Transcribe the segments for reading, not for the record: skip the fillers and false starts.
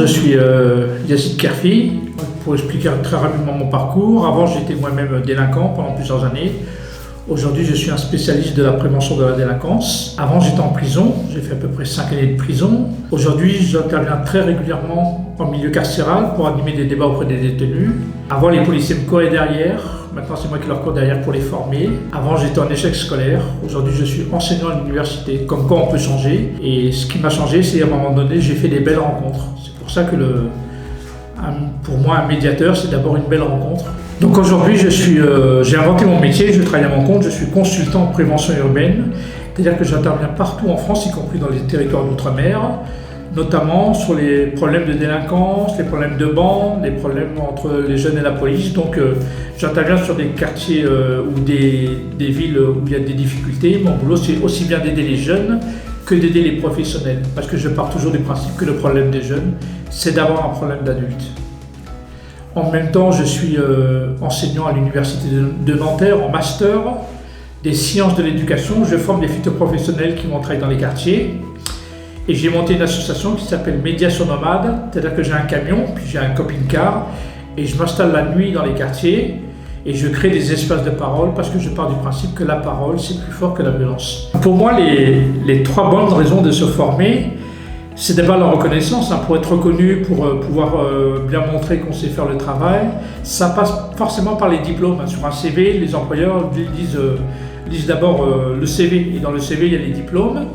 je suis Yazid Kerfi. Pour expliquer très rapidement mon parcours, avant j'étais moi-même délinquant pendant plusieurs années. Aujourd'hui, je suis un spécialiste de la prévention de la délinquance. Avant, j'étais en prison, j'ai fait à peu près 5 années de prison. Aujourd'hui, j'interviens très régulièrement en milieu carcéral pour animer des débats auprès des détenus. Avant, les policiers me couraient derrière. Maintenant, c'est moi qui leur cours derrière pour les former. Avant, j'étais en échec scolaire. Aujourd'hui, je suis enseignant à l'université. Comme quoi, on peut changer. Et ce qui m'a changé, c'est à un moment donné, j'ai fait des belles rencontres. C'est pour ça que pour moi, un médiateur, c'est d'abord une belle rencontre. Donc aujourd'hui, j'ai inventé mon métier, je travaille à mon compte, je suis consultant en prévention urbaine, c'est-à-dire que j'interviens partout en France, y compris dans les territoires d'outre-mer, notamment sur les problèmes de délinquance, les problèmes de bandes, les problèmes entre les jeunes et la police. Donc j'interviens sur des quartiers ou des villes où il y a des difficultés. Mon boulot, c'est aussi bien d'aider les jeunes que d'aider les professionnels, parce que je pars toujours du principe que le problème des jeunes, c'est d'abord un problème d'adultes. En même temps, je suis enseignant à l'université de Nanterre en master des sciences de l'éducation. Je forme des futurs professionnels qui vont travailler dans les quartiers. Et j'ai monté une association qui s'appelle Médiation Nomade, c'est-à-dire que j'ai un camion, puis j'ai un camping-car, et je m'installe la nuit dans les quartiers, et je crée des espaces de parole, parce que je pars du principe que la parole, c'est plus fort que la violence. Pour moi, les 3 bonnes raisons de se former, c'est d'abord la reconnaissance, pour être reconnu, pour pouvoir bien montrer qu'on sait faire le travail. Ça passe forcément par les diplômes. Sur un CV, les employeurs lisent d'abord le CV, et dans le CV, il y a les diplômes.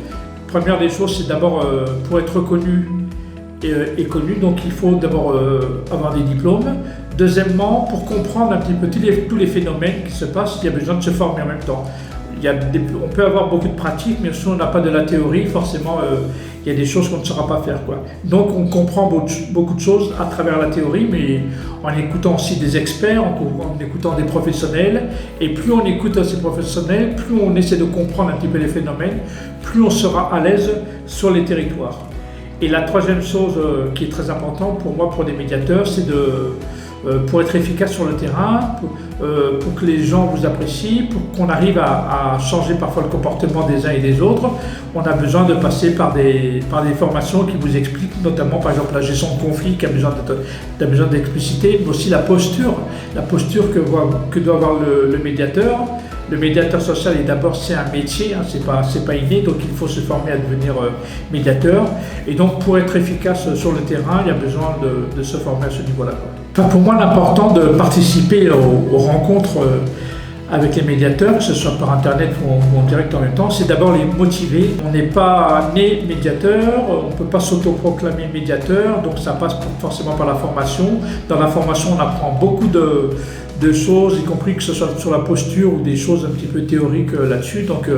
Première des choses, c'est d'abord pour être reconnu et connu, donc il faut d'abord avoir des diplômes. Deuxièmement, pour comprendre un petit peu tous les phénomènes qui se passent, il y a besoin de se former en même temps. On peut avoir beaucoup de pratiques, mais si on n'a pas de la théorie, forcément, il y a des choses qu'on ne saura pas faire, quoi. Donc on comprend beaucoup de choses à travers la théorie, mais en écoutant aussi des experts, en écoutant des professionnels. Et plus on écoute ces professionnels, plus on essaie de comprendre un petit peu les phénomènes, plus on sera à l'aise sur les territoires. Et la troisième chose qui est très importante pour moi, pour des médiateurs, c'est pour être efficace sur le terrain, pour que les gens vous apprécient, pour qu'on arrive à changer parfois le comportement des uns et des autres, on a besoin de passer par des formations qui vous expliquent notamment par exemple la gestion de conflit qui a besoin d'expliciter, mais aussi la posture que doit avoir le médiateur. Le médiateur social, c'est un métier, c'est pas inné, donc il faut se former à devenir médiateur. Et donc pour être efficace sur le terrain, il y a besoin de se former à ce niveau-là. Enfin, pour moi, l'important de participer aux rencontres avec les médiateurs, que ce soit par internet ou en direct en même temps, c'est d'abord les motiver. On n'est pas né médiateur, on ne peut pas s'autoproclamer médiateur, donc ça passe forcément par la formation. Dans la formation, on apprend beaucoup de choses, y compris que ce soit sur la posture ou des choses un petit peu théoriques là-dessus. Donc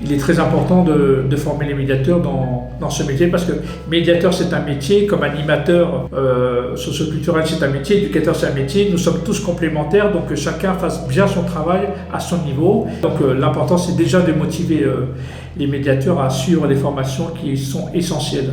il est très important de former les médiateurs dans ce métier, parce que médiateur c'est un métier, comme animateur socioculturel c'est un métier, éducateur c'est un métier, nous sommes tous complémentaires, donc que chacun fasse bien son travail à son niveau. Donc l'important c'est déjà de motiver les médiateurs à suivre les formations qui sont essentielles.